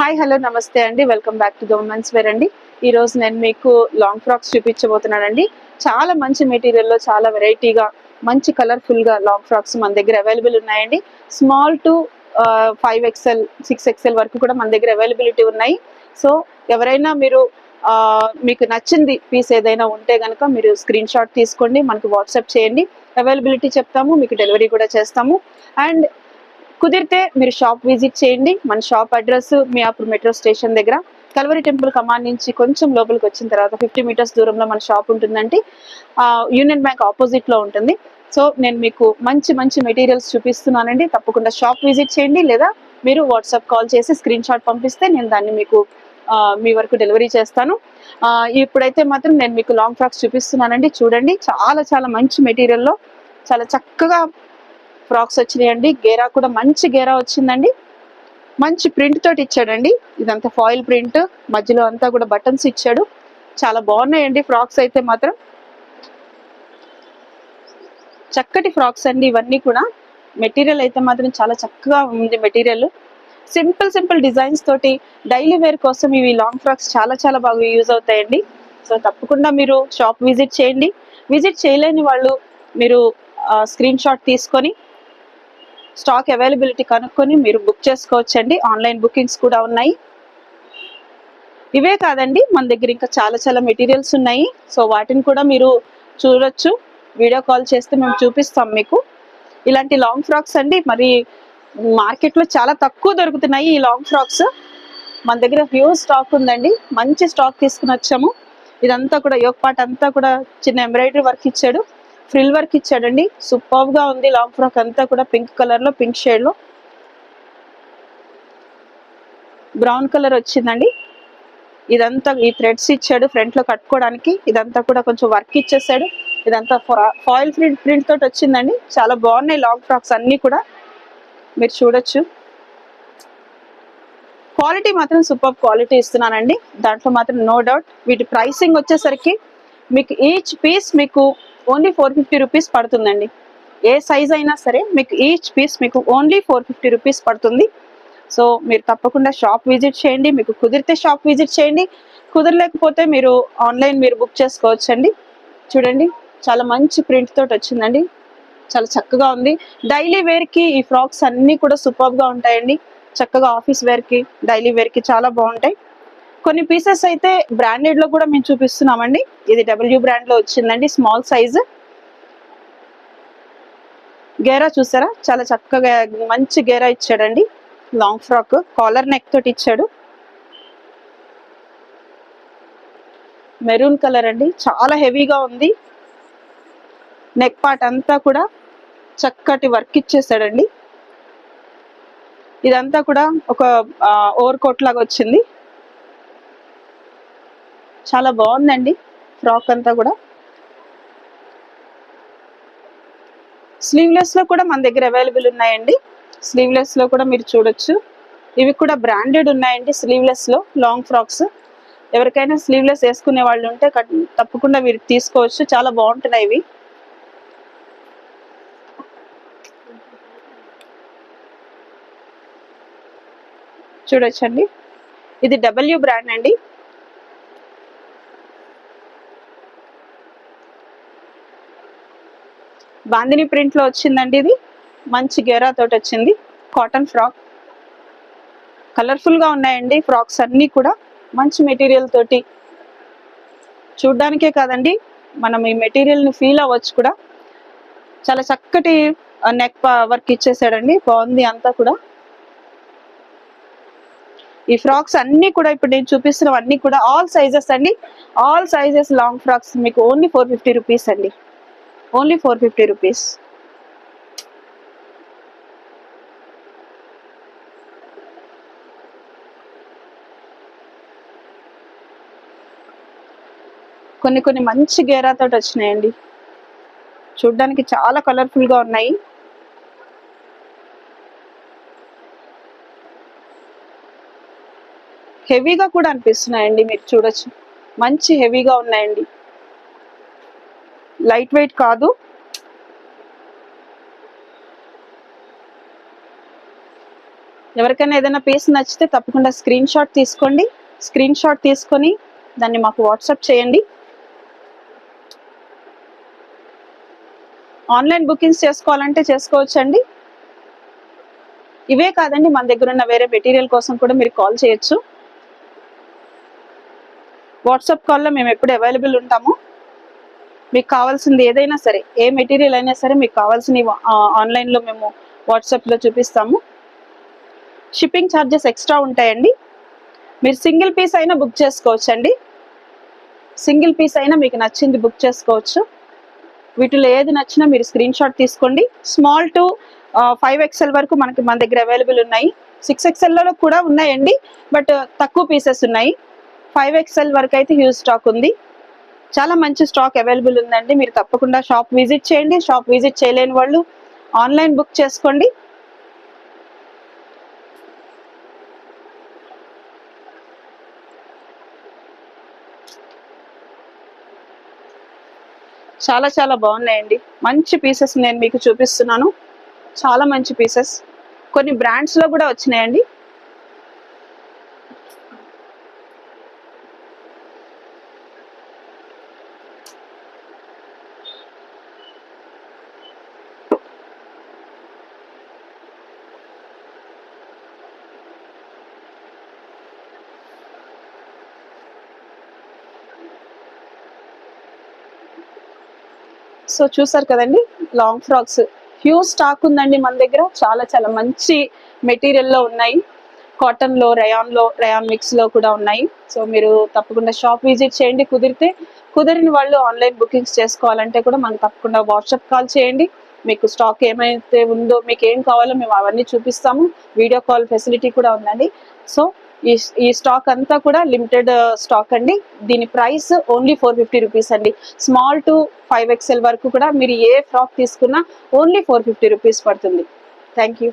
Hi hello నమస్తే అండి. Welcome back to governments where అండి. ఈ రోజు నేను మీకు లాంగ్ ఫ్రాక్స్ చూపించబోతున్నానండి. చాలా మంచి మెటీరియల్లో చాలా వెరైటీగా మంచి కలర్ఫుల్గా లాంగ్ ఫ్రాక్స్ మన దగ్గర అవైలబుల్ ఉన్నాయండి. స్మాల్ టు 5XL 6XL వరకు కూడా మన దగ్గర అవైలబిలిటీ ఉన్నాయి. సో ఎవరైనా మీరు మీకు నచ్చింది పీస్ ఏదైనా ఉంటే కనుక మీరు స్క్రీన్ షాట్ తీసుకోండి, మనకు వాట్సాప్ చేయండి, అవైలబిలిటీ చెప్తాము, మీకు డెలివరీ కూడా చేస్తాము. అండ్ కుదిరితే మీరు షాప్ విజిట్ చేయండి. మన shop address Miyapur metro station దగ్గర కల్వరి టెంపుల్ కమాండ్ నుంచి కొంచెం లోపలికి వచ్చిన తర్వాత 50 మీటర్స్ దూరంలో మన షాప్ ఉంటుందండి. యూనియన్ బ్యాంక్ ఆపోజిట్ లో ఉంటుంది. సో నేను మీకు మంచి మంచి మెటీరియల్స్ చూపిస్తున్నానండి. తప్పకుండా షాప్ విజిట్ చేయండి, లేదా మీరు వాట్సాప్ కాల్ చేసి స్క్రీన్ షాట్ పంపిస్తే నేను దాన్ని మీకు మీ వరకు డెలివరీ చేస్తాను. ఇప్పుడైతే మాత్రం నేను మీకు లాంగ్ ఫ్రాక్స్ చూపిస్తున్నానండి. చూడండి, చాలా చాలా మంచి మెటీరియల్లో చాలా చక్కగా ఫ్రాక్స్ వచ్చినాయండి. గేరా కూడా మంచి గేరా వచ్చిందండి. మంచి ప్రింట్ తోటి ఇచ్చాడండి. ఇదంతా ఫాయిల్ ప్రింట్, మధ్యలో అంతా కూడా బటన్స్ ఇచ్చాడు. చాలా బాగున్నాయండి ఫ్రాక్స్ అయితే మాత్రం. చక్కటి ఫ్రాక్స్ అండి ఇవన్నీ కూడా. మెటీరియల్ అయితే మాత్రం చాలా చక్కగా ఉంది. మెటీరియల్ సింపుల్ డిజైన్స్ తోటి డైలీ వేర్ కోసం ఇవి లాంగ్ ఫ్రాక్స్ చాలా చాలా బాగా యూజ్ అవుతాయండి. సో తప్పకుండా మీరు షాప్ విజిట్ చేయండి. విజిట్ చేయలేని వాళ్ళు మీరు స్క్రీన్ షాట్ తీసుకొని స్టాక్ అవైలబిలిటీ కనుక్కొని మీరు బుక్ చేసుకోవచ్చండి. ఆన్లైన్ బుకింగ్స్ కూడా ఉన్నాయి. ఇవే కాదండి, మన దగ్గర ఇంకా చాలా చాలా మెటీరియల్స్ ఉన్నాయి. సో వాటిని కూడా మీరు చూడొచ్చు. వీడియో కాల్ చేస్తే మేము చూపిస్తాం మీకు. ఇలాంటి లాంగ్ ఫ్రాక్స్ అండి మరి మార్కెట్లో చాలా తక్కువ దొరుకుతున్నాయి. ఈ లాంగ్ ఫ్రాక్స్ మన దగ్గర హ్యూజ్ స్టాక్ ఉందండి. మంచి స్టాక్ తీసుకుని వచ్చాము. ఇదంతా కూడా యోక్ పార్ట్ అంతా కూడా చిన్న ఎంబ్రాయిడరీ వర్క్ ఇచ్చాడు, ఫ్రిల్ వర్క్ ఇచ్చాడండి. సూపర్ గా ఉంది లాంగ్ ఫ్రాక్ అంతా కూడా. పింక్ కలర్ లో, పింక్ షేడ్ లో బ్రౌన్ కలర్ వచ్చిందండి. ఇదంతా ఈ థ్రెడ్స్ ఇచ్చాడు ఫ్రంట్ లో కట్టుకోవడానికి. ఇదంతా కూడా కొంచెం వర్క్ ఇచ్చేసాడు. ఇదంతా ఫాయిల్ ప్రింట్ తోటి వచ్చిందండి. చాలా బాగున్నాయి లాంగ్ ఫ్రాక్స్ అన్ని కూడా, మీరు చూడొచ్చు. క్వాలిటీ మాత్రం సూపర్ క్వాలిటీ ఇస్తున్నానండి, దాంట్లో మాత్రం నో డౌట్. వీటి ప్రైసింగ్ వచ్చేసరికి మీకు ఈచ్ పీస్ మీకు ఓన్లీ 450 రూపీస్ పడుతుందండి. ఏ సైజ్ అయినా సరే మీకు ఈచ్ పీస్ మీకు ఓన్లీ 450 రూపీస్ పడుతుంది. సో మీరు తప్పకుండా షాప్ విజిట్ చేయండి. మీకు కుదిరితే షాప్ విజిట్ చేయండి, కుదరలేకపోతే మీరు ఆన్లైన్ మీరు బుక్ చేసుకోవచ్చండి. చూడండి, చాలా మంచి ప్రింట్ తోటి వచ్చిందండి. చాలా చక్కగా ఉంది. డైలీ వేర్ కి ఈ ఫ్రాక్స్ అన్ని కూడా సూపర్ గా ఉంటాయండి. చక్కగా ఆఫీస్ వేర్ కి, డైలీ వేర్ కి చాలా బాగుంటాయి. కొన్ని పీసెస్ అయితే బ్రాండెడ్ లో కూడా మేము చూపిస్తున్నామండి. ఇది డబ్ల్యూ బ్రాండ్ లో వచ్చిందండి, స్మాల్ సైజ్. గేరా చూసారా, చాలా చక్కగా మంచి గేరా ఇచ్చాడండి. లాంగ్ ఫ్రాక్ కాలర్ నెక్ తోటి ఇచ్చాడు. మెరూన్ కలర్ అండి, చాలా హెవీగా ఉంది. నెక్ పార్ట్ అంతా కూడా చక్కటి వర్క్ ఇచ్చేసాడండి. ఇదంతా కూడా ఒక ఓవర్ కోట్ లాగా వచ్చింది. చాలా బాగుందండి ఫ్రాక్ అంతా కూడా. స్లీవ్లెస్ లో కూడా మన దగ్గర అవైలబుల్ ఉన్నాయండి. స్లీవ్లెస్ లో కూడా మీరు చూడొచ్చు. ఇవి కూడా బ్రాండెడ్ ఉన్నాయండి. స్లీవ్లెస్ లో లాంగ్ ఫ్రాక్స్ ఎవరికైనా స్లీవ్లెస్ వేసుకునే వాళ్ళు ఉంటే తప్పకుండా మీరు తీసుకోవచ్చు. చాలా బాగుంటున్నాయి ఇవి. చూడొచ్చండి, ఇది డబ్ల్యూ బ్రాండ్ అండి. బాందిని ప్రింట్ లో వచ్చిందండి. ఇది మంచి గేరా తోటి వచ్చింది. కాటన్ ఫ్రాక్ కలర్ఫుల్ గా ఉన్నాయండి ఫ్రాక్స్ అన్ని కూడా. మంచి మెటీరియల్ తోటి, చూడ్డానికే కాదండి మనం ఈ మెటీరియల్ ని ఫీల్ అవ్వచ్చు కూడా. చాలా చక్కటి నెక్ వర్క్ ఇచ్చేసాడండి. బాగుంది అంతా కూడా. ఈ ఫ్రాక్స్ అన్ని కూడా ఇప్పుడు నేను చూపిస్తున్న అన్ని కూడా ఆల్ సైజెస్ అండి. ఆల్ సైజెస్ లాంగ్ ఫ్రాక్స్ మీకు ఓన్లీ 450 రూపీస్ అండి. Only 450 rupees. కొన్ని మంచి గేరా తోటి వచ్చినాయండి. చూడ్డానికి చాలా కలర్ఫుల్ గా ఉన్నాయి. హెవీగా కూడా అనిపిస్తున్నాయండి, మీరు చూడొచ్చు. మంచి హెవీగా ఉన్నాయండి, లైట్ వెయిట్ కాదు. ఎవరికైనా ఏదైనా పీస్ నచ్చితే తప్పకుండా స్క్రీన్ షాట్ తీసుకోండి. స్క్రీన్ షాట్ తీసుకొని దాన్ని మాకు వాట్సాప్ చేయండి. ఆన్లైన్ బుకింగ్స్ చేసుకోవాలంటే చేసుకోవచ్చండి. ఇవే కాదండి, మన దగ్గర ఉన్న వేరే మెటీరియల్ కోసం కూడా మీరు కాల్ చేయొచ్చు. వాట్సాప్ కాల్లో మేము ఎప్పుడు అవైలబుల్ ఉంటాము. మీకు కావాల్సింది ఏదైనా సరే, ఏ మెటీరియల్ అయినా సరే మీకు కావాల్సినవి ఆన్లైన్లో మేము వాట్సాప్లో చూపిస్తాము. షిప్పింగ్ ఛార్జెస్ ఎక్స్ట్రా ఉంటాయండి. మీరు సింగిల్ పీస్ అయినా బుక్ చేసుకోవచ్చండి. సింగిల్ పీస్ అయినా మీకు నచ్చింది బుక్ చేసుకోవచ్చు. వీటిలో ఏది నచ్చినా మీరు స్క్రీన్ షాట్ తీసుకోండి. స్మాల్ టు 5XL వరకు మన దగ్గర అవైలబుల్ ఉన్నాయి. 6XLలో కూడా ఉన్నాయండి, బట్ తక్కువ పీసెస్ ఉన్నాయి. 5XL వరకు అయితే హ్యూజ్ స్టాక్ ఉంది. చాలా మంచి స్టాక్ అవైలబుల్ ఉందండి. మీరు తప్పకుండా షాప్ విజిట్ చేయండి. షాప్ విజిట్ చేయలేని వాళ్ళు ఆన్లైన్ బుక్ చేసుకోండి. చాలా చాలా బాగున్నాయండి. మంచి పీసెస్ నేను మీకు చూపిస్తున్నాను. చాలా మంచి పీసెస్, కొన్ని బ్రాండ్స్ లో కూడా వచ్చినాయండి. సో చూసారు కదండి, లాంగ్ ఫ్రాక్స్ హ్యూజ్ స్టాక్ ఉందండి మన దగ్గర. చాలా చాలా మంచి మెటీరియల్లో ఉన్నాయి. కాటన్లో, రయాన్ మిక్స్లో కూడా ఉన్నాయి. సో మీరు తప్పకుండా షాప్ విజిట్ చేయండి. కుదిరిన వాళ్ళు ఆన్లైన్ బుకింగ్స్ చేసుకోవాలంటే కూడా మనకు తప్పకుండా వాట్సాప్ కాల్ చేయండి. మీకు స్టాక్ ఏమైతే ఉందో, మీకు ఏం కావాలో మేము అవన్నీ చూపిస్తాము. వీడియో కాల్ ఫెసిలిటీ కూడా ఉందండి. సో ఈ స్టాక్ అంతా కూడా లిమిటెడ్ స్టాక్ అండి. దీని ప్రైస్ ఓన్లీ 450 రూపీస్ అండి. స్మాల్ టు 5XL వరకు కూడా మీరు ఏ ఫ్రాక్ తీసుకున్నా ఓన్లీ 450 రూపీస్ పడుతుంది. Thank you.